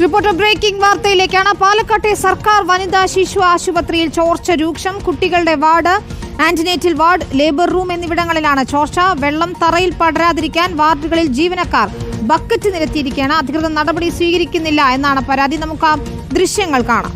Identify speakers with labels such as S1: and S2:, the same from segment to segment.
S1: Reporter breaking വാർത്തയിലേക്കാണ്. പാലക്കാട്ടെ സർക്കാർ വനിതാ ശിശു ആശുപത്രിയിൽ ചോർച്ച രൂക്ഷം. കുട്ടികളുടെ ward, antenatal ward, labour room എന്നിവിടങ്ങളിലാണ് ചോർച്ച. വെള്ളം തറയിൽ പടരാതിരിക്കാൻ വാർഡുകളിൽ ജീവനക്കാർ ബക്കറ്റ് നിരത്തിയിരിക്കുകയാണ്. അധികൃതർ നടപടി സ്വീകരിക്കുന്നില്ല എന്നാണ് പരാതി. നമുക്ക് ആ ദൃശ്യങ്ങൾ കാണാം.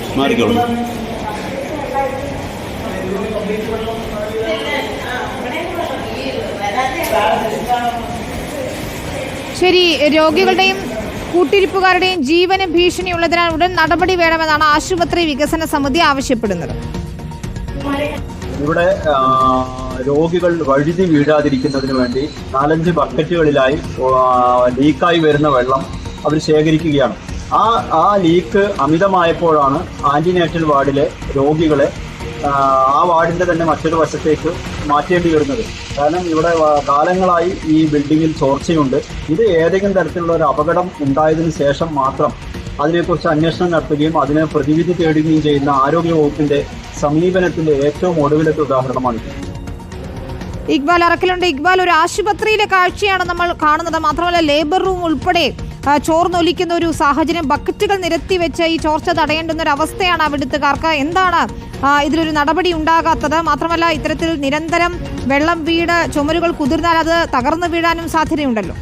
S2: മാറിക്കോളൂ.
S1: ശരി, രോഗികളുടെയും കൂട്ടിരിപ്പുകാരുടെയും ജീവന് ഭീഷണിയുള്ളതിനാൽ ഉടൻ നടപടി വേണമെന്നാണ് ആശുപത്രി വികസന സമിതി ആവശ്യപ്പെടുന്നത്.
S2: ഇവിടെ രോഗികൾ വഴുതി വീഴാതിരിക്കുന്നതിന് വേണ്ടി 4-5 ബക്കറ്റുകളിലായി ലീക്കായി വരുന്ന വെള്ളം അവർ ശേഖരിക്കുകയാണ്. ആ ലീക്ക് അമിതമായപ്പോഴാണ് ആന്റിനേറ്റൽ വാർഡിലെ രോഗികളെ ആ വാർഡിന്റെ തന്നെ മറ്റൊരു വശത്തേക്ക് മാറ്റേണ്ടി വരുന്നത്. കാരണം ഇവിടെ കാലങ്ങളായി ഈ ബിൽഡിങ്ങിൽ ചോർച്ചയുണ്ട്. ഇത് ഏതെങ്കിലും തരത്തിലുള്ള ഒരു അപകടം ഉണ്ടായതിനു ശേഷം മാത്രം അതിനെക്കുറിച്ച് അന്വേഷണം നടത്തുകയും അതിനെ പ്രതിവിധി തേടുകയും ചെയ്യുന്ന ആരോഗ്യവകുപ്പിന്റെ സമീപനത്തിന്റെ ഏറ്റവും ഒടുവിലത്തെ ഉദാഹരണമാണ്.
S1: ഇക്ബാൽ അറക്കലുണ്ട്. ഇക്ബാൽ, ഒരു ആശുപത്രിയിലെ കാഴ്ചയാണ് നമ്മൾ കാണുന്നത്. മാത്രമല്ല, ലേബർ റൂം ഉൾപ്പെടെ ചോർന്നൊലിക്കുന്ന ഒരു സാഹചര്യം. ബക്കറ്റുകൾ നിരത്തി വെച്ച് ഈ ചോർച്ച തടയേണ്ടുന്ന ഒരു അവസ്ഥയാണ് അവിടുത്തുകാർക്ക്. എന്താണ് ഇതിലൊരു നടപടി ഉണ്ടാകാത്തത്? മാത്രമല്ല, ഇത്തരത്തിൽ നിരന്തരം വെള്ളം വീട് ചുമരുകൾ കുതിർന്നാൽ അത് തകർന്നു വീഴാനും സാധ്യതയുണ്ടല്ലോ.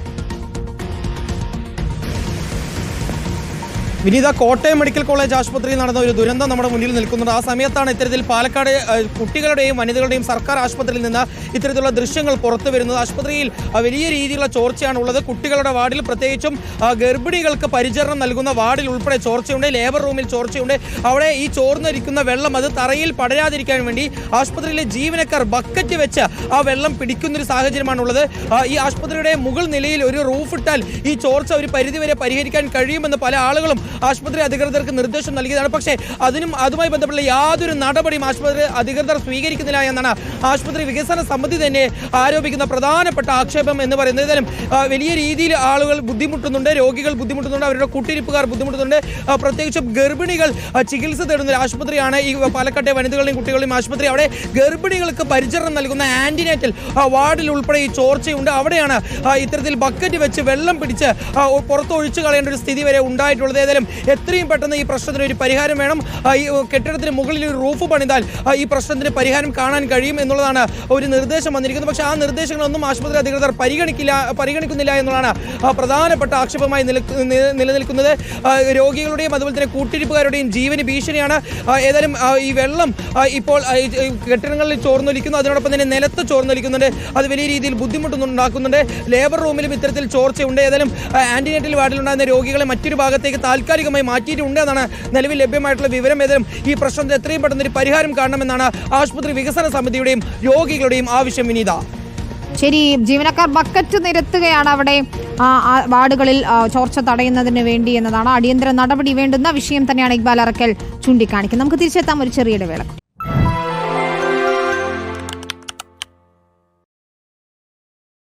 S3: വിനീത, കോട്ടയം മെഡിക്കൽ കോളേജ് ആശുപത്രിയിൽ നടന്ന ഒരു ദുരന്തം നമ്മുടെ മുന്നിൽ നിൽക്കുന്നുണ്ട്. ആ സമയത്താണ് ഇത്തരത്തിൽ പാലക്കാട് കുട്ടികളുടെയും വനിതകളുടെയും സർക്കാർ ആശുപത്രിയിൽ നിന്ന് ഇത്തരത്തിലുള്ള ദൃശ്യങ്ങൾ പുറത്തു വരുന്നത്. ആശുപത്രിയിൽ വലിയ രീതിയിലുള്ള ചോർച്ചയാണ് ഉള്ളത്. കുട്ടികളുടെ വാർഡിൽ, പ്രത്യേകിച്ചും ഗർഭിണികൾക്ക് പരിചരണം നൽകുന്ന വാർഡിൽ ഉൾപ്പെടെ ചോർച്ചയുണ്ട്. ലേബർ റൂമിൽ ചോർച്ചയുണ്ട്. അവിടെ ഈ ചോർന്നിരിക്കുന്ന വെള്ളം അത് തറയിൽ പടരാതിരിക്കാൻ വേണ്ടി ആശുപത്രിയിലെ ജീവനക്കാർ ബക്കറ്റ് വെച്ച് ആ വെള്ളം പിടിക്കുന്നൊരു സാഹചര്യമാണുള്ളത്. ഈ ആശുപത്രിയുടെ മുകൾ നിലയിൽ ഒരു റൂഫ് ഇട്ടാൽ ഈ ചോർച്ച ഒരു പരിധിവരെ പരിഹരിക്കാൻ കഴിയുമെന്ന് പല ആളുകളും ആശുപത്രി അധികൃതർക്ക് നിർദ്ദേശം നൽകിയതാണ്. പക്ഷേ അതുമായി ബന്ധപ്പെട്ട യാതൊരു നടപടിയും ആശുപത്രി അധികൃതർ സ്വീകരിക്കുന്നില്ല എന്നാണ് ആശുപത്രി വികസന സമിതി തന്നെ ആരോപിക്കുന്ന പ്രധാനപ്പെട്ട ആക്ഷേപം എന്ന് പറയുന്നത്. ഏതായാലും വലിയ രീതിയിൽ ആളുകൾ ബുദ്ധിമുട്ടുന്നുണ്ട്, രോഗികൾ ബുദ്ധിമുട്ടുന്നുണ്ട്, അവരുടെ കൂട്ടിരിപ്പുകാർ ബുദ്ധിമുട്ടുന്നുണ്ട്. പ്രത്യേകിച്ചും ഗർഭിണികൾ ചികിത്സ തേടുന്ന ഒരു ആശുപത്രിയാണ് ഈ പാലക്കാട്ടെ വനിതകളുടെയും കുട്ടികളുടെയും ആശുപത്രി. അവിടെ ഗർഭിണികൾക്ക് പരിചരണം നൽകുന്ന ആന്റിനേറ്റൽ വാർഡിൽ ഉൾപ്പെടെ ഈ ചോർച്ചയുണ്ട്. അവിടെയാണ് ഇത്തരത്തിൽ ബക്കറ്റ് വെച്ച് വെള്ളം പിടിച്ച് പുറത്ത് ഒഴിച്ചു കളയേണ്ട ഒരു സ്ഥിതി വരെ ഉണ്ടായിട്ടുള്ളത്. ഏതായാലും എത്രയും പെട്ടെന്ന് ഈ പ്രശ്നത്തിന് ഒരു പരിഹാരം വേണം. ഈ കെട്ടിടത്തിന് മുകളിൽ ഒരു റൂഫ് പണിതാൽ ഈ പ്രശ്നത്തിന് പരിഹാരം കാണാൻ കഴിയും എന്നുള്ളതാണ് ഒരു നിർദ്ദേശം വന്നിരിക്കുന്നത്. പക്ഷേ ആ നിർദ്ദേശങ്ങളൊന്നും ആശുപത്രി അധികൃതർ പരിഗണിക്കുന്നില്ല എന്നുള്ളതാണ് പ്രധാനപ്പെട്ട ആക്ഷേപമായി നിലനിൽക്കുന്നത്. രോഗികളുടെയും അതുപോലെ തന്നെ കൂട്ടിരിപ്പുകാരുടെയും ജീവന് ഭീഷണിയാണ്. ഏതായാലും ഈ വെള്ളം ഇപ്പോൾ കെട്ടിടങ്ങളിൽ ചോർന്നൊലിക്കുന്നു, അതിനോടൊപ്പം തന്നെ നിലത്ത് ചോർന്നൊലിക്കുന്നുണ്ട്. അത് വലിയ രീതിയിൽ ബുദ്ധിമുട്ടുണ്ടാക്കുന്നുണ്ട്. ലേബർ റൂമിലും ഇത്തരത്തിൽ ചോർച്ചയുണ്ട്. ഏതായാലും ആന്റിനേറ്റൽ വാർഡിലുണ്ടാകുന്ന രോഗികളെ മറ്റൊരു ഭാഗത്തേക്ക് താൽക്കാലികമായി മാറ്റിയിട്ടുണ്ട് എന്നാണ് നിലവിൽ ലഭ്യമായിട്ടുള്ള വിവരം. ഏതായാലും ഈ പ്രശ്നത്തിന് എത്രയും പെട്ടെന്ന് ഒരു പരിഹാരം കാണണമെന്നാണ് ആശുപത്രി വികസന സമിതിയുടെയും രോഗികളുടെയും ആവശ്യം. വിനീത,
S1: ശരി, ജീവനക്കാർ ബക്കറ്റ് നിരത്തുകയാണ് അവിടെ വാർഡുകളിൽ ചോർച്ച തടയുന്നതിന് വേണ്ടി എന്നതാണ്. അടിയന്തര നടപടി വേണ്ടുന്ന വിഷയം തന്നെയാണ് ഇക്ബാൽ അറക്കൽ ചൂണ്ടിക്കാണിക്കുന്നത്. നമുക്ക് തിരിച്ചെത്താം ഒരു ചെറിയ ഇടവേള.